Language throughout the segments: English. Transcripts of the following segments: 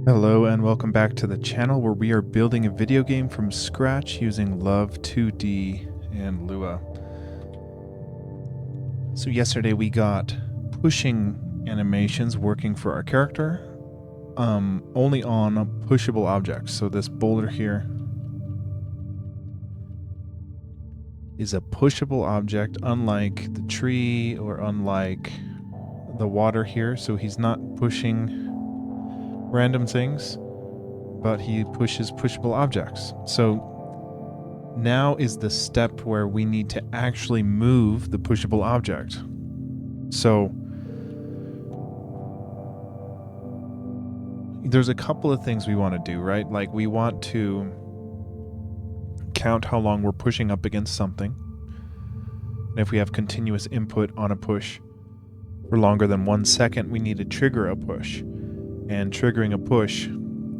Hello and welcome back to the channel where we are building a video game from scratch using Love2d and Lua. So yesterday we got pushing animations working for our character, only on pushable objects. So this boulder here is a pushable object, unlike the tree or unlike the water here. So he's not pushing random things, but he pushes pushable objects. So now is the step where we need to actually move the pushable object. So there's a couple of things we want to do, right? Like we want to count how long we're pushing up against something. And if we have continuous input on a push for longer than 1 second, we need to trigger a push. And triggering a push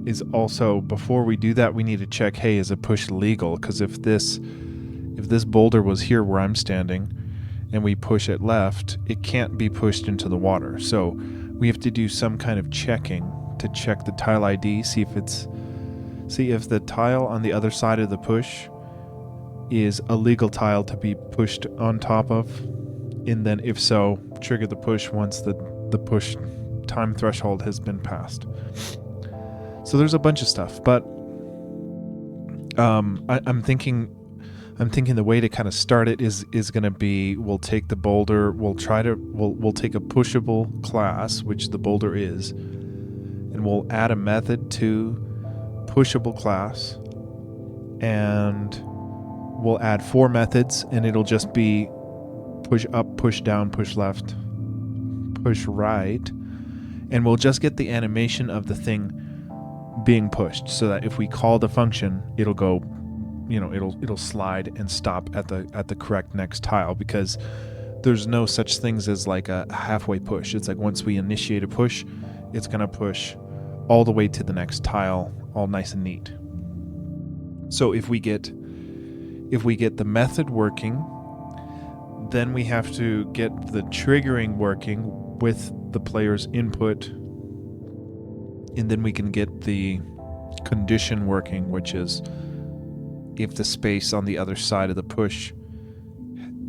is also, before we do that, we need to check, hey, is a push legal? Because if this boulder was here where I'm standing and we push it left, it can't be pushed into the water. So we have to do some kind of checking to check the tile ID, see if the tile on the other side of the push is a legal tile to be pushed on top of, and then if so, trigger the push once the push time threshold has been passed. So there's a bunch of stuff, but I'm thinking the way to kind of start it is going to be, we'll take the boulder, we'll take a pushable class, which the boulder is, and we'll add a method to pushable class, and we'll add 4 methods, and it'll just be push up, push down, push left, push right, and we'll just get the animation of the thing being pushed, so that if we call the function, it'll go, it'll slide and stop at the correct next tile, because there's no such things as like a halfway push. It's like once we initiate a push, it's gonna push all the way to the next tile, all nice and neat. So if we get the method working, then we have to get the triggering working with the player's input, and then we can get the condition working, which is if the space on the other side of the push,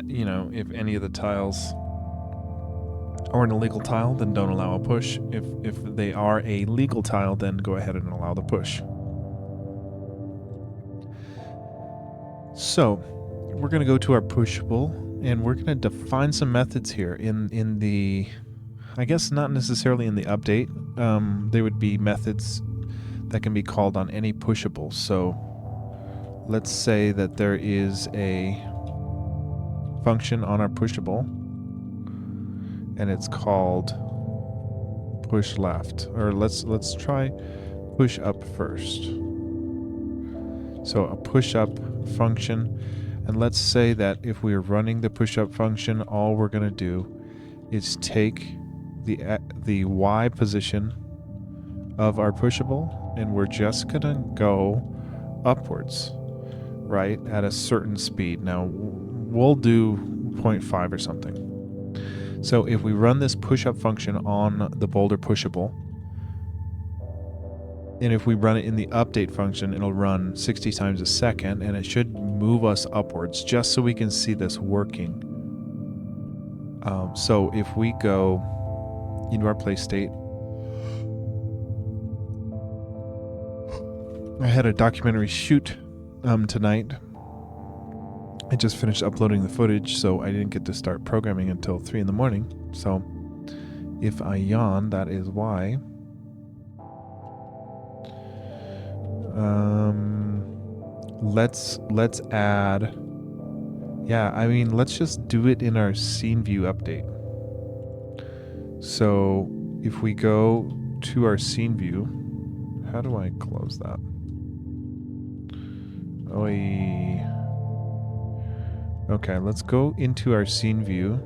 if any of the tiles are an illegal tile, then don't allow a push. If they are a legal tile, then go ahead and allow the push. So we're going to go to our pushable, and we're going to define some methods here in the, I guess not necessarily in the update. They would be methods that can be called on any pushable. So let's say that there is a function on our pushable, and it's called push left. Or let's try push up first. So a push up function, and let's say that if we're running the push up function, all we're going to do is take the Y position of our pushable, and we're just gonna go upwards, right, at a certain speed. Now we'll do 0.5 or something. So if we run this push up function on the boulder pushable, and if we run it in the update function, it'll run 60 times a second, and it should move us upwards, just so we can see this working. So if we go into our play state, I had a documentary shoot tonight. I just finished uploading the footage, so I didn't get to start programming until 3 in the morning. So if I yawn, that is why. Let's add, let's just do it in our scene view update. So if we go to our scene view, how do I close that? Okay, let's go into our scene view.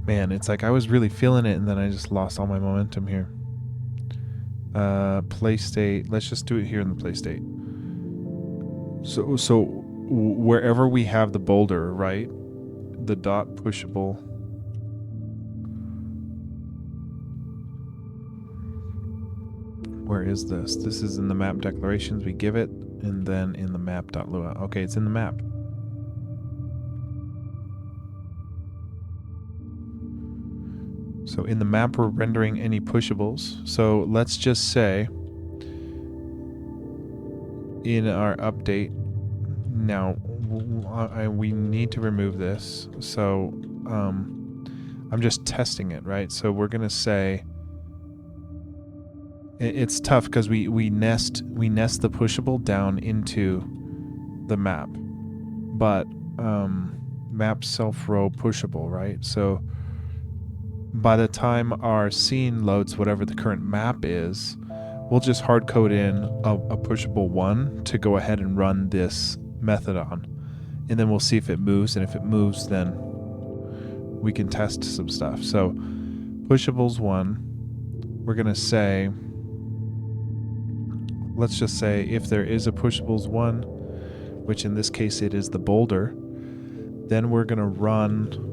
Man, it's like I was really feeling it, and then I just lost all my momentum here. Play state. Let's just do it here in the play state. So wherever we have the boulder, right, the dot pushable. Where is this? This is in the map declarations. We give it, and then in the map.lua. Okay, it's in the map. So in the map, we're rendering any pushables. So let's just say in our update, now we need to remove this. So I'm just testing it, right? So we're going to say, it's tough because we nest the pushable down into the map, but map self row pushable, right? So by the time our scene loads whatever the current map is, we'll just hard code in a pushable 1 to go ahead and run this method on, and then we'll see if it moves, and if it moves, then we can test some stuff. So pushables 1, we're gonna say, let's just say if there is a pushables 1, which in this case it is the boulder, then we're gonna run,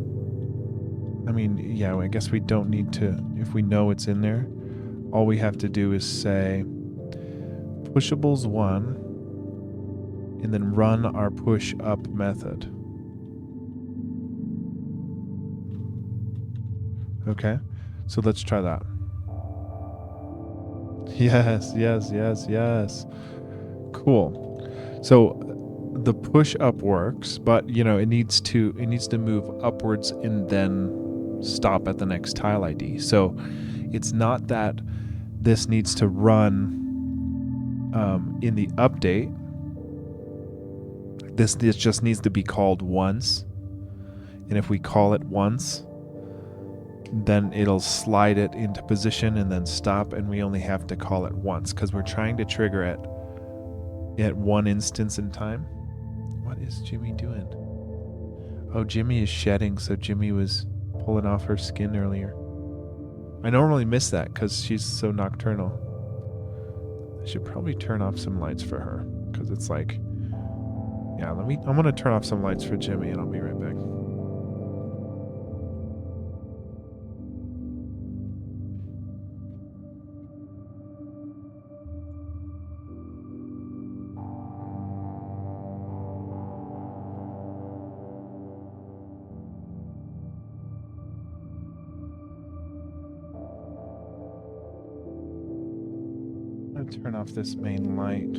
I mean, yeah, I guess we don't need to, if we know it's in there, all we have to do is say pushables 1 and then run our push up method. Okay, so let's try that. Yes, yes, yes, yes. Cool. So the push up works, but you know, it needs to move upwards and then stop at the next tile ID. So it's not that this needs to run in the update. This just needs to be called once, and if we call it once, then it'll slide it into position and then stop, and we only have to call it once because we're trying to trigger it at one instance in time. What is Jimmy doing? Oh, Jimmy is shedding, so Jimmy was pulling off her skin earlier. I normally miss that because she's so nocturnal. I should probably turn off some lights for her because it's like, yeah, I'm gonna turn off some lights for Jimmy and I'll be right back. Turn off this main light.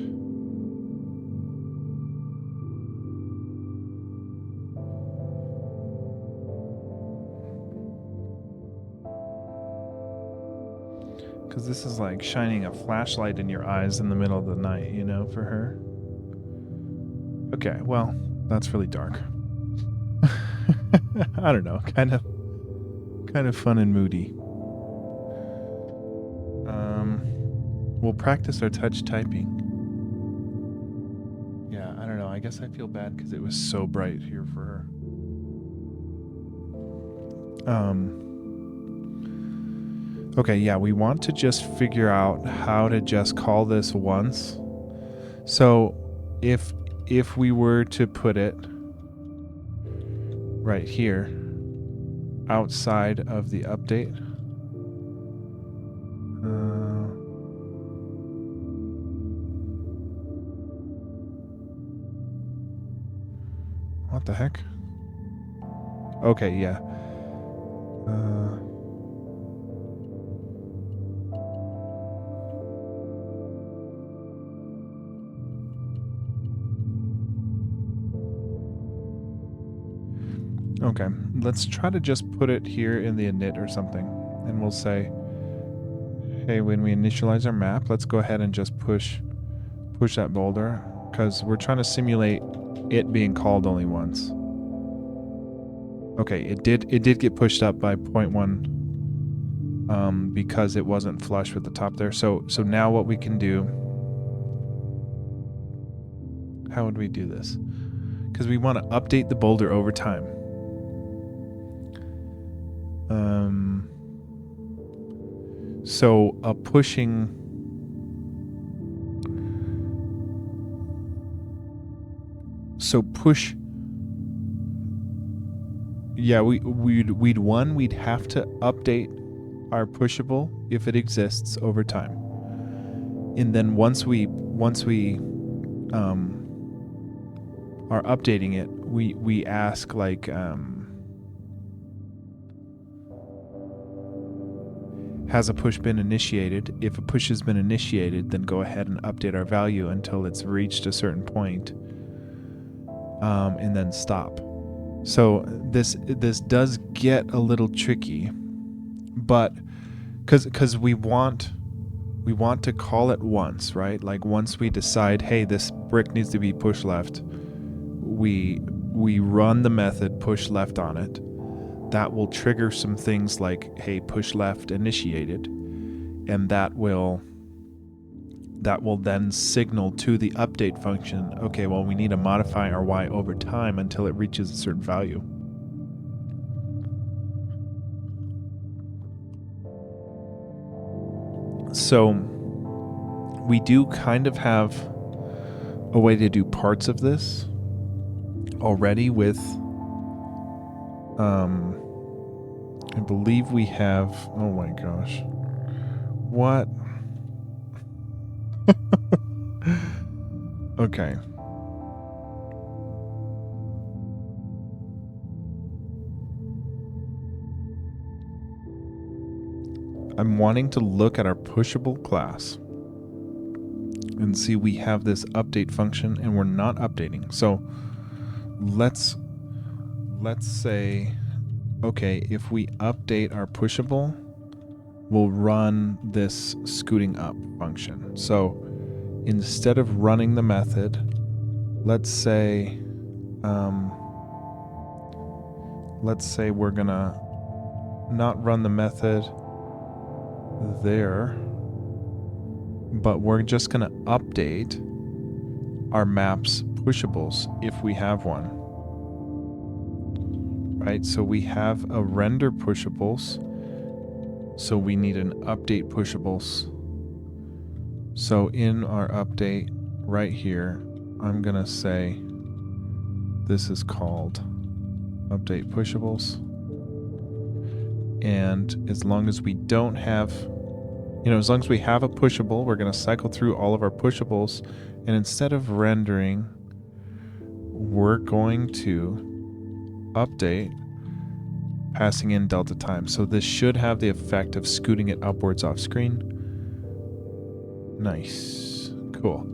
Because this is like shining a flashlight in your eyes in the middle of the night, you know, for her. Okay, well, that's really dark. I don't know, kind of fun and moody. We'll practice our touch typing. Yeah, I don't know. I guess I feel bad because it was so bright here for her. Okay, yeah, we want to just figure out how to just call this once. So if we were to put it right here outside of the update, what the heck? Okay, yeah. Okay, let's try to just put it here in the init or something, and we'll say, hey, when we initialize our map, let's go ahead and just push that boulder, because we're trying to simulate it being called only once. Okay, it did get pushed up by 0.1 because it wasn't flush with the top there. So now what we can do, how would we do this? Because we want to update the boulder over time. So a pushing, yeah, we'd have to update our pushable if it exists over time. And then once we are updating it, we ask like has a push been initiated? If a push has been initiated, then go ahead and update our value until it's reached a certain point, and then stop. So this does get a little tricky, but because we want to call it once, right? Like once we decide, hey, this brick needs to be push left, we run the method push left on it. That will trigger some things like, hey, push left initiated, and that will then signal to the update function, okay, well, we need to modify our Y over time until it reaches a certain value. So we do kind of have a way to do parts of this already with I believe we have, oh my gosh, what? Okay. I'm wanting to look at our pushable class and see we have this update function and we're not updating. So let's say, okay, if we update our pushable, we'll run this scooting up function. So instead of running the method, let's say we're gonna not run the method there, but we're just gonna update our maps pushables if we have one. Right, so we have a render pushables, so we need an update pushables. So in our update right here, I'm gonna say this is called update pushables. And as long as we don't have, as long as we have a pushable, we're gonna cycle through all of our pushables, and instead of rendering, we're going to update passing in delta time. So this should have the effect of scooting it upwards off screen. Nice. Cool.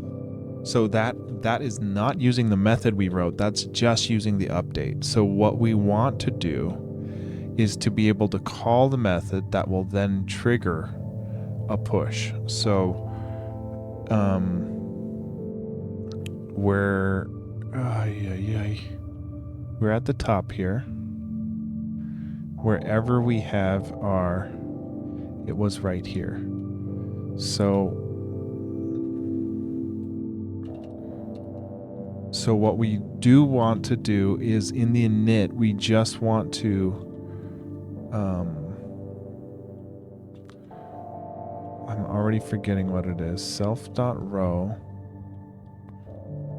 So that is not using the method we wrote. That's just using the update. So what we want to do is to be able to call the method that will then trigger a push. So we're at the top here. Wherever we have our, it was right here. So what we do want to do is in the init, we just want to, I'm already forgetting what it is. Self.row,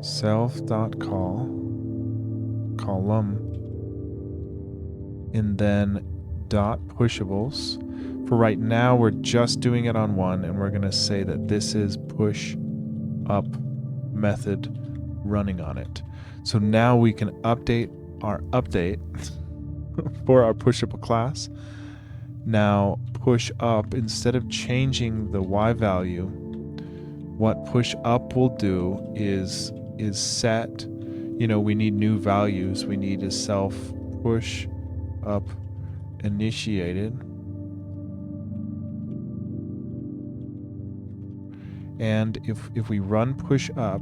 self.call, column, and then dot pushables. For right now, we're just doing it on one, and we're going to say that this is push up method running on it. So now we can update our update for our pushable class. Now push up, instead of changing the Y value, what push up will do is set, we need new values. We need a self push up initiated, and if we run push up,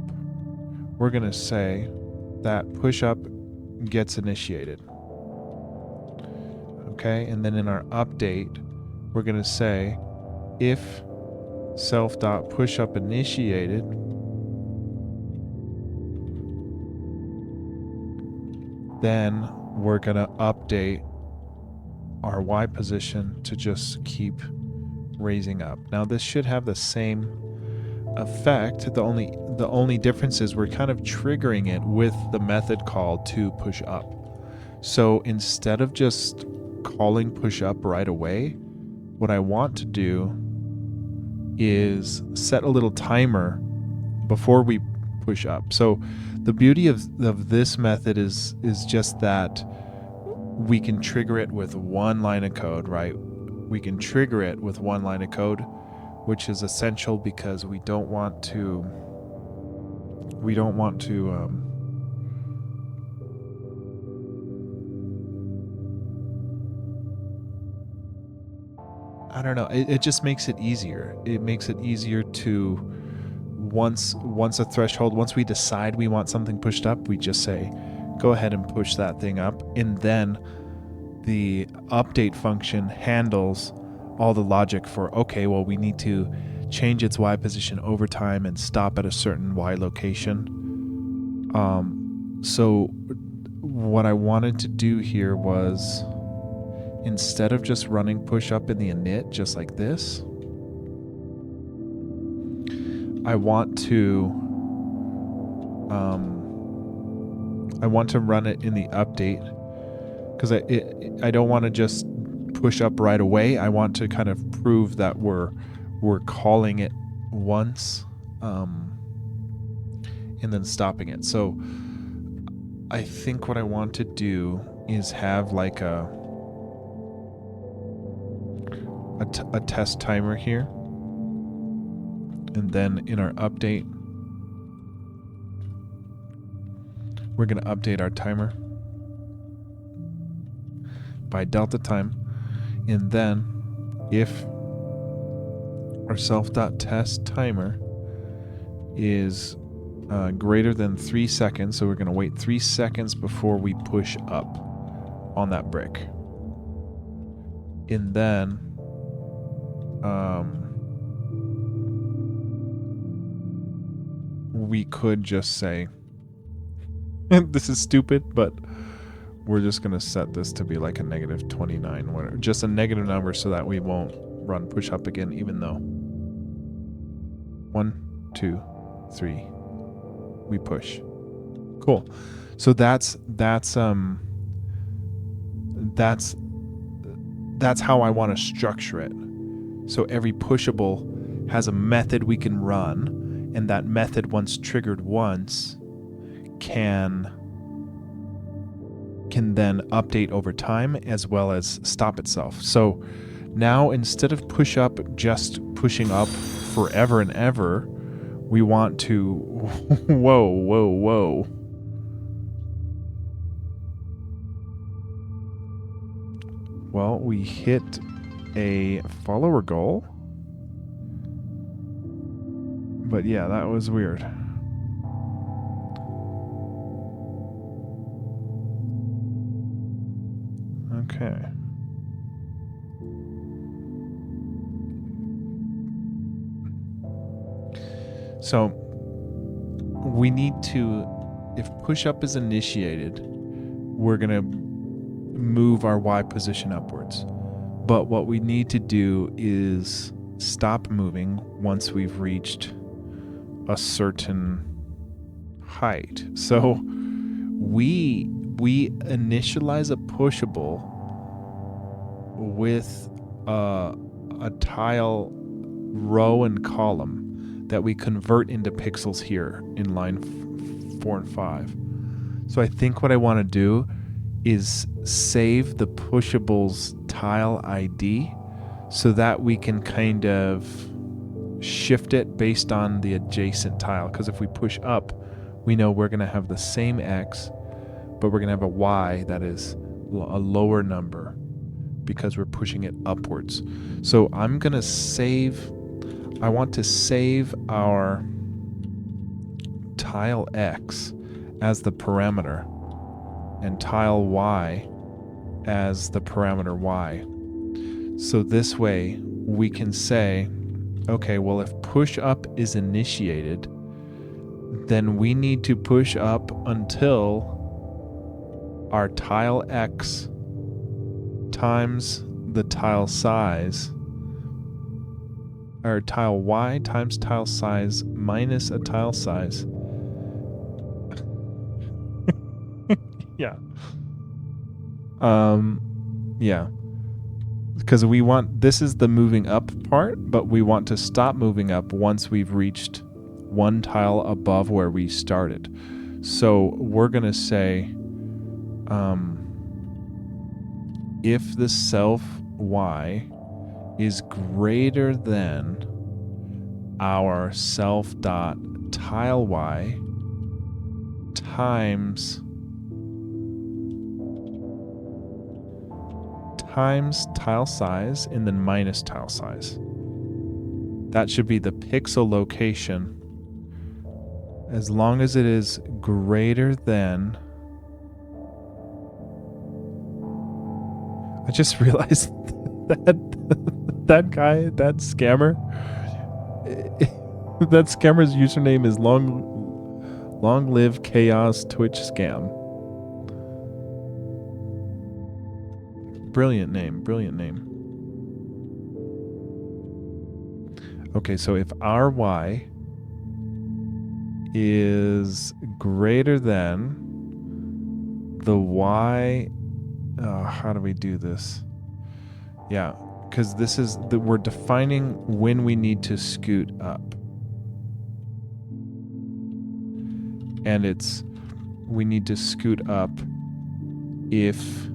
we're going to say that push up gets initiated. Okay, and then in our update, we're going to say if self.pushup initiated, then we're going to update our Y position to just keep raising up. Now this should have the same effect. The only difference is we're kind of triggering it with the method call to push up. So instead of just calling push up right away, what I want to do is set a little timer before we push up. So the beauty of this method is just that we can trigger it with one line of code, right? We can trigger it with one line of code, which is essential because we don't want to I don't know. It just makes it easier. It makes it easier to once we decide we want something pushed up, we just say, go ahead and push that thing up, and then the update function handles all the logic for, okay, well, we need to change its Y position over time and stop at a certain Y location. So what I wanted to do here was, instead of just running push up in the init just like this, I want to run it in the update, because I don't want to just push up right away. I want to kind of prove that we're calling it once and then stopping it. So I think what I want to do is have like a test timer here, and then in our update we're going to update our timer by delta time, and then if our self.test timer is greater than 3 seconds, so we're going to wait 3 seconds before we push up on that brick, and then we could just say, this is stupid, but we're just going to set this to be like a negative 29, whatever, just a negative number, so that we won't run push up again, even though 1, 2, 3 we push. Cool. So that's how I want to structure it. So every pushable has a method we can run, and that method, once triggered once, can then update over time as well as stop itself. So now, instead of push up just pushing up forever and ever, we want to whoa. Well, we hit a follower goal. But yeah, that was weird. Okay. So we need to, if push up is initiated, we're going to move our Y position upwards. But what we need to do is stop moving once we've reached a certain height. So we initialize a pushable with a tile row and column that we convert into pixels here in line 4 and 5. So I think what I want to do is save the pushable's tile ID so that we can kind of shift it based on the adjacent tile. Because if we push up, we know we're going to have the same X, but we're going to have a Y that is a lower number because we're pushing it upwards. So I'm going to save, I want to save our tile X as the parameter and tile Y as the parameter Y. So this way we can say, okay, well, if push up is initiated, then we need to push up until our tile X times the tile size, or tile Y times tile size minus a tile size. Yeah. Yeah. Because we want, this is the moving up part, but we want to stop moving up once we've reached one tile above where we started. So we're going to say, if the self y is greater than our self dot tile y times tile size and then minus tile size. That should be the pixel location. As long as it is greater than... I just realized that guy, that scammer, that scammer's username is long live chaos Twitch scam. Brilliant name. Okay, so if our y is greater than the y... how do we do this? Yeah, because this is we're defining when we need to scoot up. And we need to scoot up if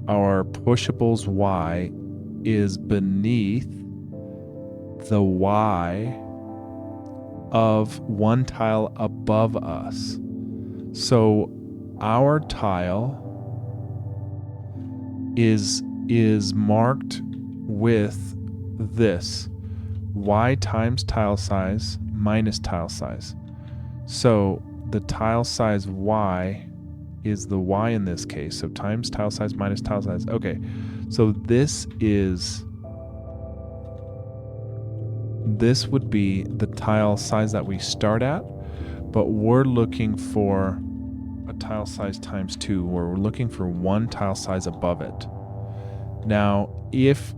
our pushables y is beneath the y of one tile above us. So our tile is marked with this y times tile size minus tile size. So the tile size y is the y in this case, so times tile size minus tile size. Okay, so this would be the tile size that we start at, but we're looking for a tile size times 2, where we're looking for one tile size above it. Now, if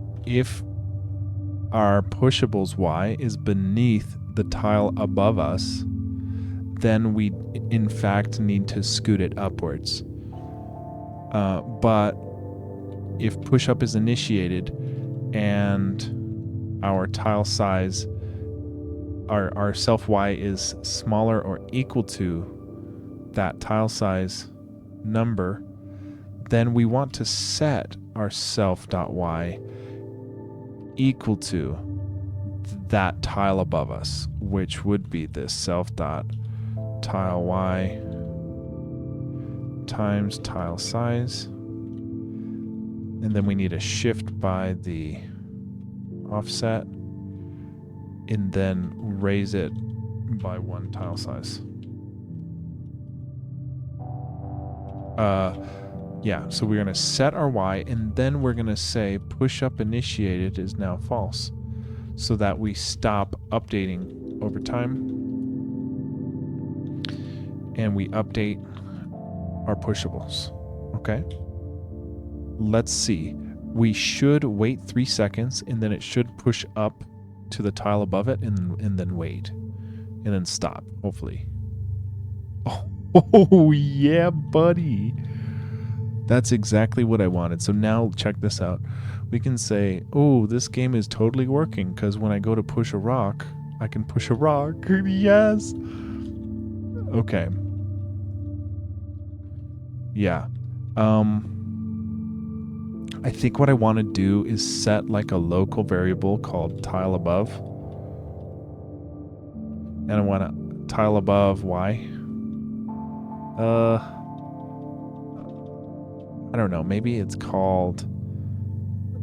our pushables y is beneath the tile above us, then we in fact need to scoot it upwards. But if push up is initiated and our tile size, our self y is smaller or equal to that tile size number, then we want to set our self.y equal to that tile above us, which would be this self.tile y times tile size. And then we need to shift by the offset and then raise it by one tile size. Yeah, so we're going to set our y, and then we're going to say push up initiated is now false, so that we stop updating over time and we update our pushables. Okay, let's see. We should wait 3 seconds, and then it should push up to the tile above it, and then wait, and then stop, hopefully. Oh yeah, buddy. That's exactly what I wanted. So now check this out. We can say, oh, this game is totally working, because when I go to push a rock, I can push a rock. Yes. Okay. Yeah. I think what I want to do is set like a local variable called tile above. And I want to tile above y. I don't know, maybe it's called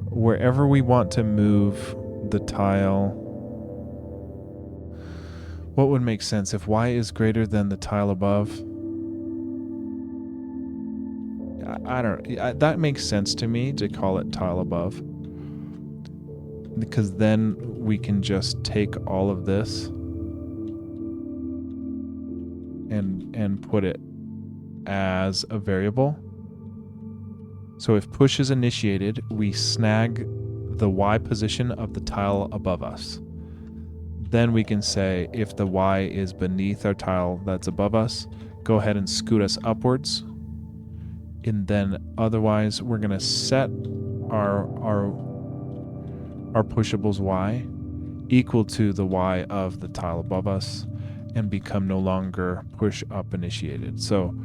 wherever we want to move the tile. What would make sense if y is greater than the tile above? I don't, that makes sense to me to call it tile above, because then we can just take all of this and put it as a variable. So if push is initiated, we snag the y position of the tile above us. Then we can say if the y is beneath our tile that's above us, go ahead and scoot us upwards. And then otherwise, we're going to set our pushables y equal to the y of the tile above us and become no longer push up initiated. So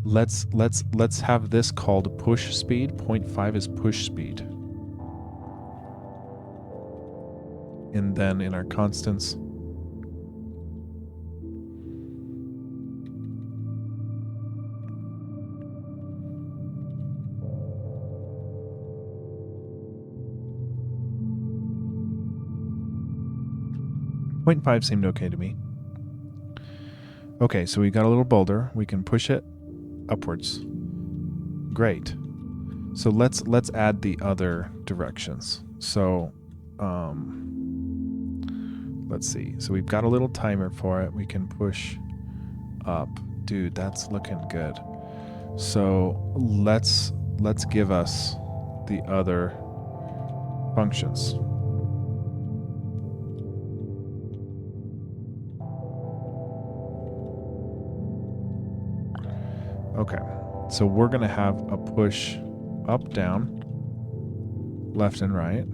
let's have this called push speed. 0.5 is push speed. And then in our constants, .5 seemed okay to me. Okay, so we got a little boulder. We can push it upwards. Great. So let's add the other directions. So let's see. So we've got a little timer for it. We can push up. Dude, that's looking good. So let's give us the other functions. Okay, so we're going to have a push up, down, left and right.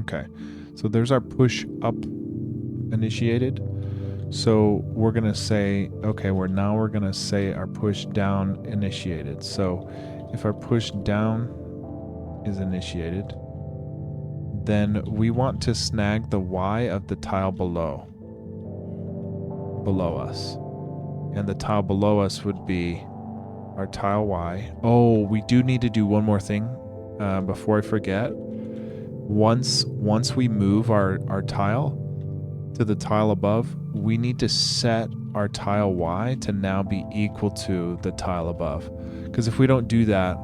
Okay, so there's our push up initiated. So we're going to say, okay, we're going to say our push down initiated. So if our push down is initiated, then we want to snag the Y of the tile below us. And the tile below us would be our tile Y. Oh, we do need to do one more thing before I forget. Once we move our tile to the tile above, we need to set our tile Y to now be equal to the tile above. Because if we don't do that,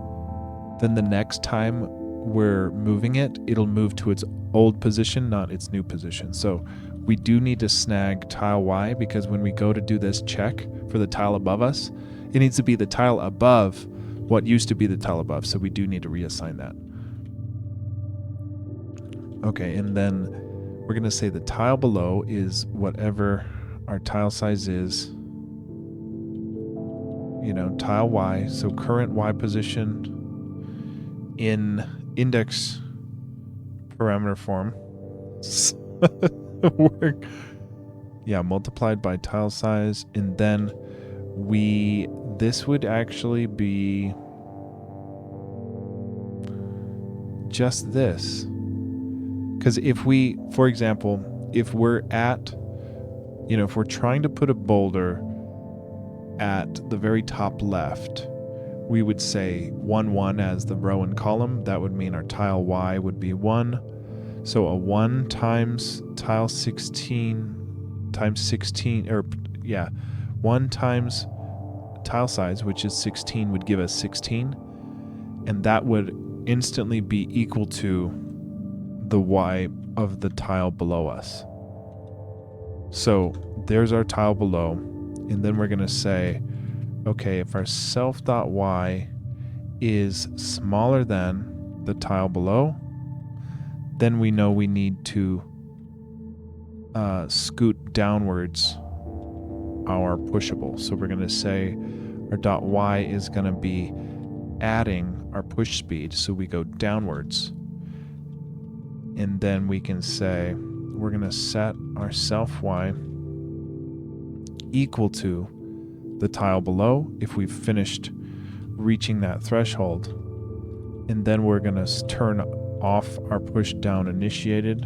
then the next time we're moving it, it'll move to its old position, not its new position. So we do need to snag tile Y, because when we go to do this check for the tile above us, it needs to be the tile above what used to be the tile above. So we do need to reassign that. Okay, and then we're going to say the tile below is whatever our tile size is, tile Y. So current Y position in index parameter form. Multiplied by tile size. And then this would actually be just this. Because if we, for example, if we're at, if we're trying to put a boulder at the very top left, we would say 1, 1 as the row and column. That would mean our tile Y would be 1. So a 1 times tile 16 times 16, 1 times tile size, which is 16, would give us 16. And that would instantly be equal to the Y of the tile below us. So there's our tile below. And then we're going to say, okay, if our self.y is smaller than the tile below, then we know we need to scoot downwards our pushable. So we're going to say our dot y is going to be adding our push speed. So we go downwards. And then we can say we're going to set our self y equal to the tile below if we've finished reaching that threshold. And then we're going to turn off our push down initiated.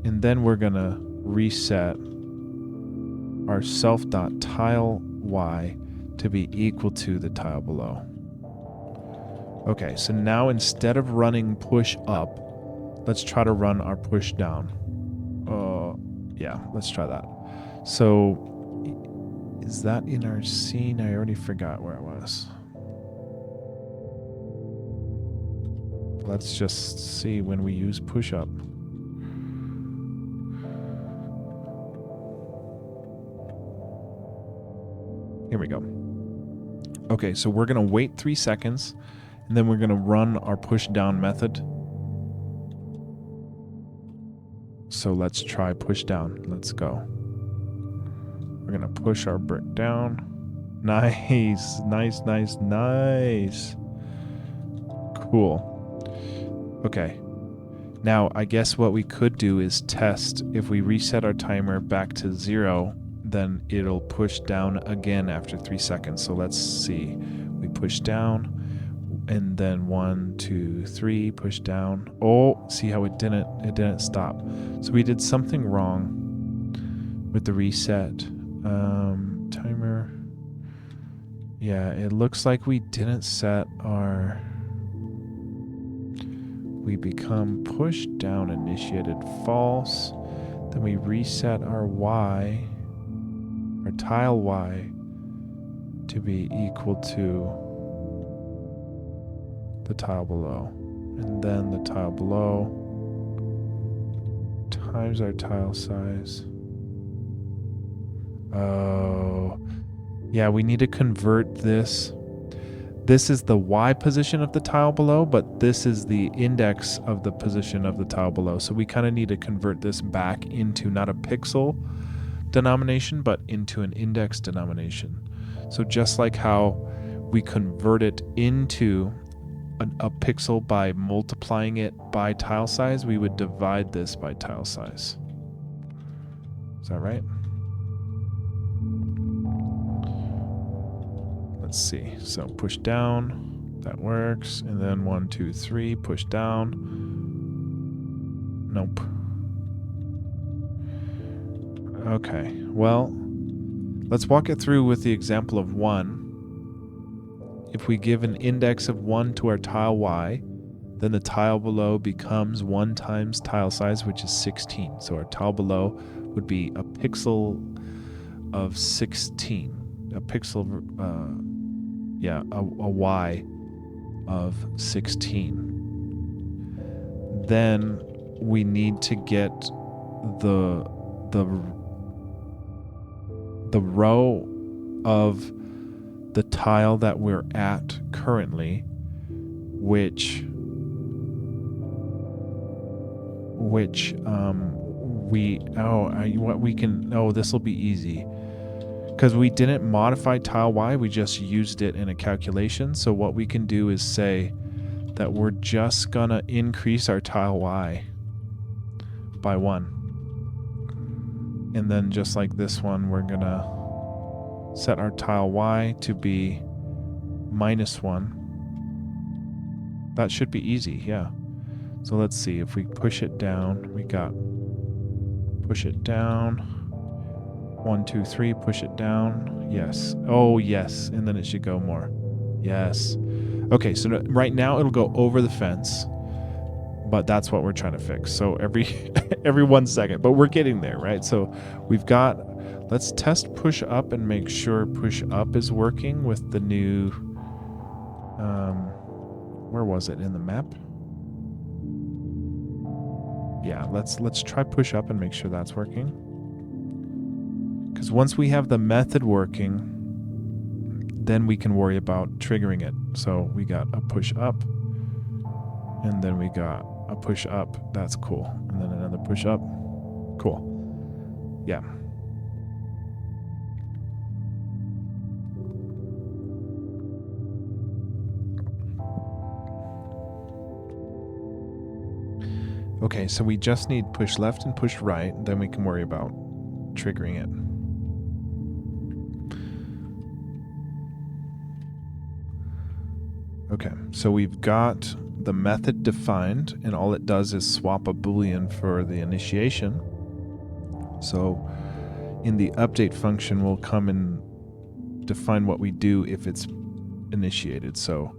And then we're going to reset our self.tile y to be equal to the tile below. Okay, so now instead of running push up, let's try to run our push down. Let's try that. So is that in our scene? I already forgot where it was. Let's just see when we use push up. Here we go. Okay, so we're going to wait 3 seconds, and then we're going to run our push down method. So let's try push down. Let's go. We're going to push our brick down. Nice, nice, nice, nice. Cool. Okay. Now, I guess what we could do is test. If we reset our timer back to 0, then it'll push down again after 3 seconds. So let's see. We push down, and then 1, 2, 3, push down. Oh, see how it didn't stop. So we did something wrong with the reset. Timer. Yeah, it looks like we didn't set our... We become push down initiated false. Then we reset our Y, our tile Y, to be equal to the tile below. And then the tile below times our tile size. Oh, yeah, we need to convert this. This is the Y position of the tile below, but this is the index of the position of the tile below. So we kind of need to convert this back into not a pixel denomination, but into an index denomination. So just like how we convert it into a pixel by multiplying it by tile size, we would divide this by tile size. Is that right? Let's see. So push down, that works. And then 1, 2, 3, push down. Nope. Okay, well, let's walk it through with the example of 1. If we give an index of 1 to our tile Y, then the tile below becomes 1 times tile size, which is 16. So our tile below would be a pixel of 16. A pixel, a Y of 16. Then we need to get the row of the tile that we're at currently, which this will be easy. Because we didn't modify tile Y, we just used it in a calculation. So what we can do is say that we're just gonna increase our tile Y by 1. And then just like this one, we're gonna set our tile Y to be -1. That should be easy, yeah. So let's see, if we push it down, we got push it down. 1, 2, 3, push it down. Yes. Oh, yes. And then it should go more. Yes. Okay, so right now it'll go over the fence, but that's what we're trying to fix. So every 1 second, but we're getting there, right? So we've got, let's test push up and make sure push up is working with the new, where was it in the map? Yeah, let's try push up and make sure that's working. Because once we have the method working, then we can worry about triggering it. So we got a push up, and then we got a push up. That's cool. And then another push up. Cool. Yeah. Okay, so we just need push left and push right, then we can worry about triggering it. Okay, so we've got the method defined, and all it does is swap a boolean for the initiation. So in the update function, we'll come and define what we do if it's initiated. So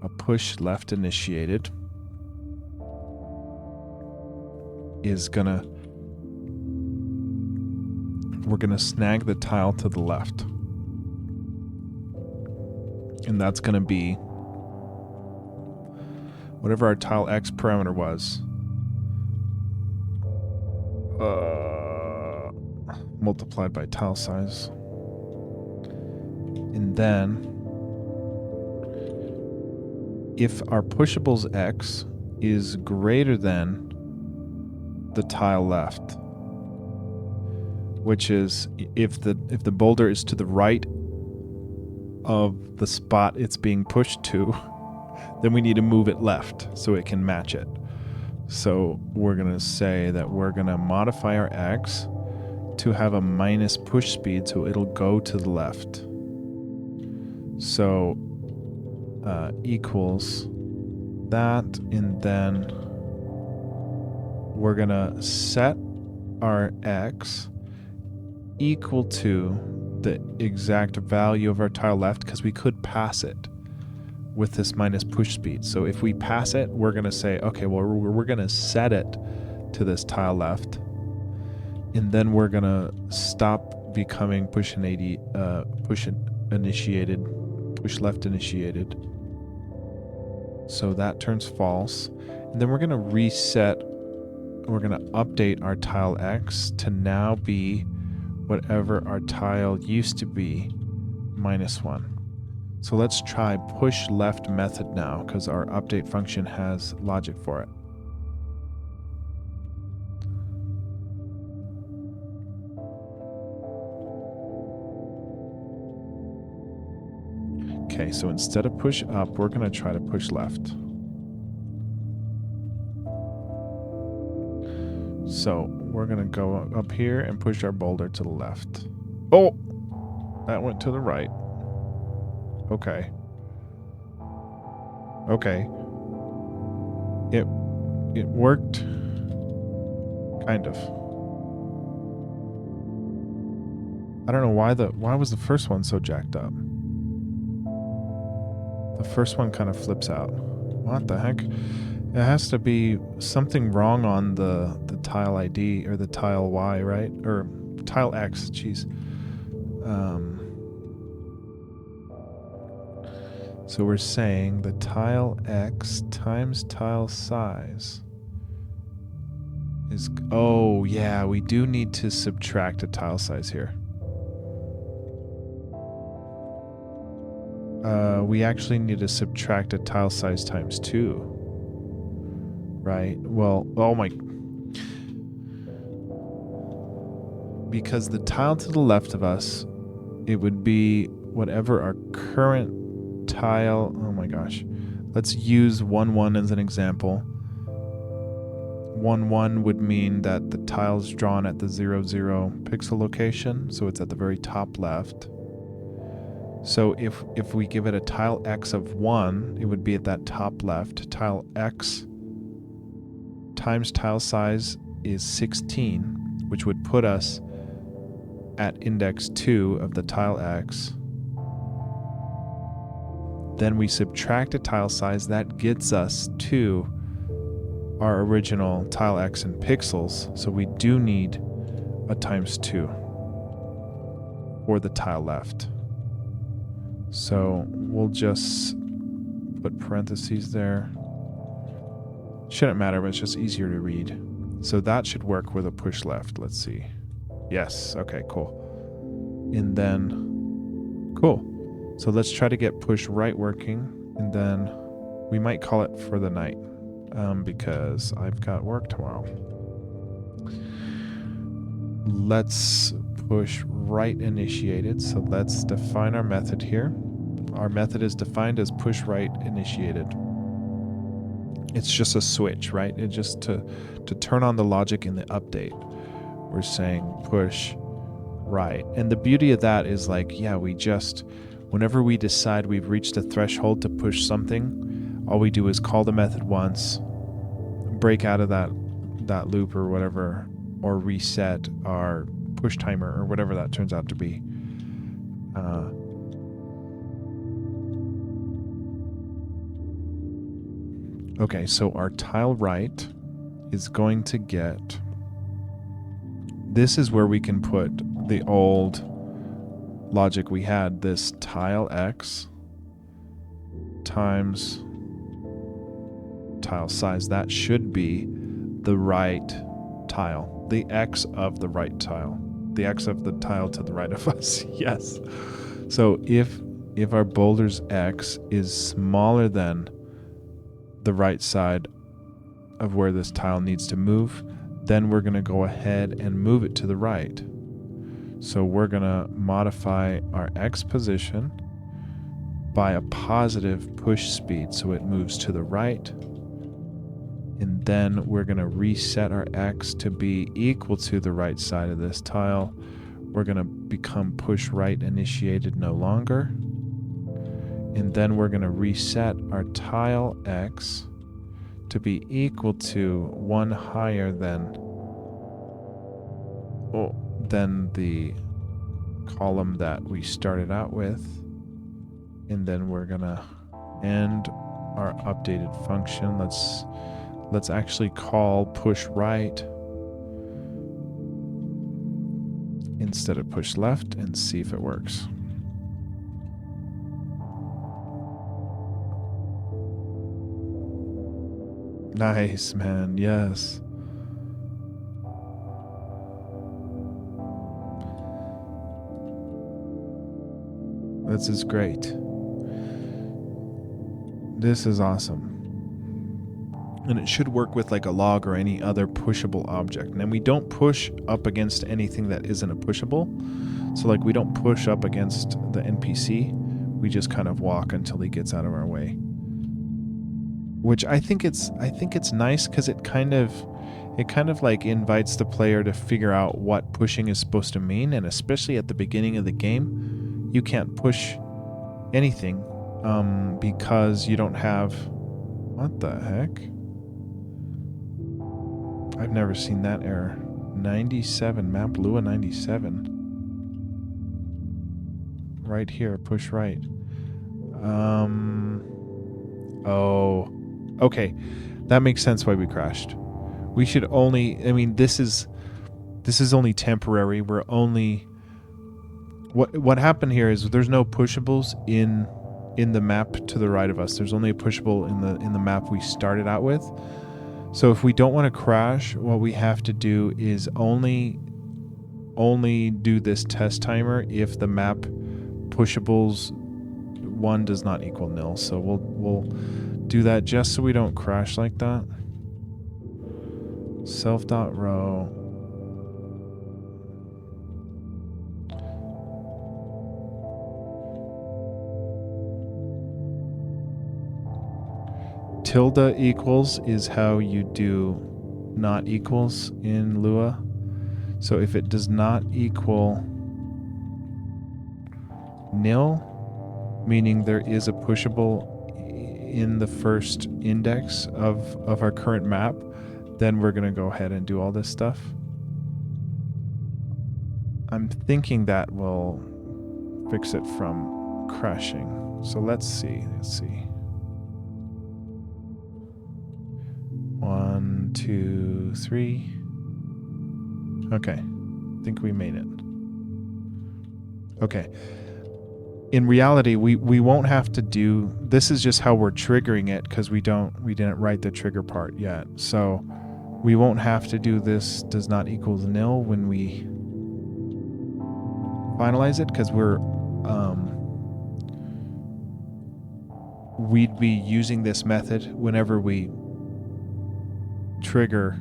a push left initiated is we're gonna snag the tile to the left. And that's gonna be whatever our tile X parameter was, multiplied by tile size. And then if our pushables X is greater than the tile left, which is if the boulder is to the right of the spot it's being pushed to, then we need to move it left so it can match it. So we're going to say that we're going to modify our X to have a minus push speed, so it'll go to the left. So equals that, and then we're going to set our X equal to the exact value of our tile left, because we could pass it with this minus push speed. So if we pass it, we're going to say, okay, well, we're going to set it to this tile left, and then we're going to stop becoming push left initiated. So that turns false. And then we're going to reset, we're going to update our tile X to now be whatever our tile used to be, -1. So let's try push left method now, because our update function has logic for it. Okay, so instead of push up, we're going to try to push left. So we're going to go up here and push our boulder to the left. Oh, that went to the right. Okay. Okay. It worked. Kind of. I don't know why was the first one so jacked up? The first one kind of flips out. What the heck? It has to be something wrong on the tile ID or the tile Y, right? Or tile X, jeez. So we're saying the tile X times tile size is... Oh, yeah, we do need to subtract a tile size here. We actually need to subtract a tile size times 2. Right? Well, oh my... Because the tile to the left of us, it would be whatever our current tile... Oh my gosh. Let's use 1, 1 as an example. 1, 1 would mean that the tile's drawn at the 0, 0 pixel location, so it's at the very top left. So if we give it a tile X of 1, it would be at that top left. Tile X times tile size is 16, which would put us at index 2 of the tile X. Then we subtract a tile size. That gets us to our original tile X in pixels. So we do need a times 2 for the tile left. So we'll just put parentheses there. Shouldn't matter, but it's just easier to read. So that should work with a push left. Let's see. Yes. Okay, cool. And then, cool. So let's try to get push right working. And then we might call it for the night because I've got work tomorrow. Let's push right initiated. So let's define our method here. Our method is defined as push right initiated. It's just a switch, right? It's just to turn on the logic in the update. We're saying push right. And the beauty of that is like, yeah, we just, whenever we decide we've reached a threshold to push something, all we do is call the method once, break out of that loop or whatever, or reset our push timer or whatever that turns out to be. Okay, so our tile right is going to get... This is where we can put the old logic we had. This tile X times tile size. That should be the right tile, the X of the right tile, the X of the tile to the right of us. Yes. So if our boulder's X is smaller than the right side of where this tile needs to move, then we're going to go ahead and move it to the right. So we're going to modify our X position by a positive push speed so it moves to the right. And then we're going to reset our X to be equal to the right side of this tile. We're going to become push right initiated no longer. And then we're going to reset our tile X to be equal to one higher than the column that we started out with. And then we're going to end our updated function. Let's actually call push right instead of push left and see if it works. Nice, man. Yes. This is great. This is awesome. And it should work with like a log or any other pushable object. And we don't push up against anything that isn't a pushable. So like we don't push up against the NPC. We just kind of walk until he gets out of our way. Which I think it's nice because it kind of like invites the player to figure out what pushing is supposed to mean. And especially at the beginning of the game, you can't push anything because you don't have... What the heck? I've never seen that error. 97, map Lua 97. Right here, push right. Oh, okay. That makes sense why we crashed. We should only, I mean, this is only temporary. We're only... What happened here is there's no pushables in the map to the right of us. There's only a pushable in the map we started out with. So if we don't want to crash, what we have to do is only do this test timer if the map pushables 1 does not equal nil. So we'll do that just so we don't crash like that. Self.row. Tilde equals is how you do not equals in Lua. So if it does not equal nil, meaning there is a pushable in the first index of our current map, then we're going to go ahead and do all this stuff. I'm thinking that will fix it from crashing. So let's see. 1, 2, 3. Okay. I think we made it. Okay. In reality, we won't have to do... This is just how we're triggering it because we didn't write the trigger part yet. So we won't have to do this does not equal nil when we finalize it because we'd be using this method whenever we trigger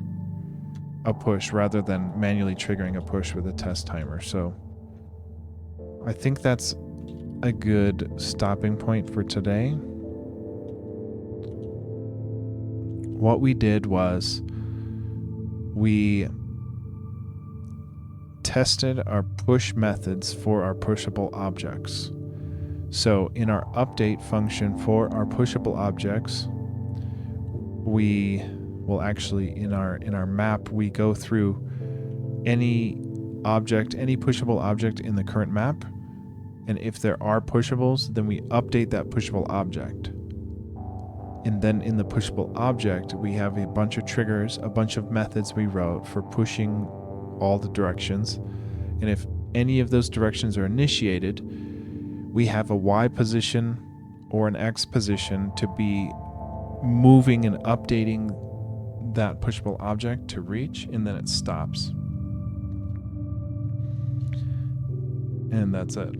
a push rather than manually triggering a push with a test timer. So I think that's a good stopping point for today. What we did was we tested our push methods for our pushable objects. So in our update function for our pushable objects, we will actually in our map we go through any pushable object in the current map, and if there are pushables, then we update that pushable object. And then in the pushable object, we have a bunch of triggers, a bunch of methods we wrote for pushing all the directions. And if any of those directions are initiated, we have a Y position or an X position to be moving and updating that pushable object to reach, and then it stops. And that's it.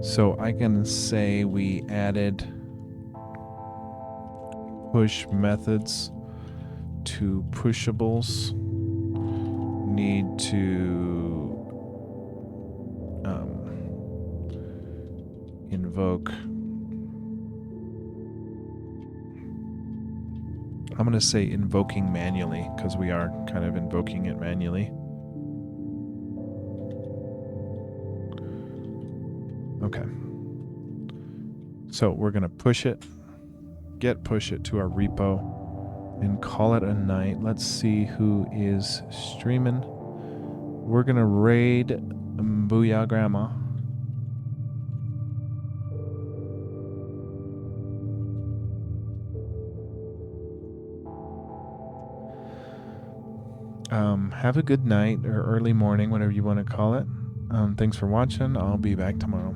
So I can say we added push methods to pushables. Need to invoke. I'm going to say invoking manually because we are kind of invoking it manually. Okay. So we're going to push it to our repo and call it a night. Let's see who is streaming. We're going to raid Booyah Grandma. Have a good night or early morning, whatever you want to call it. Thanks for watching. I'll be back tomorrow.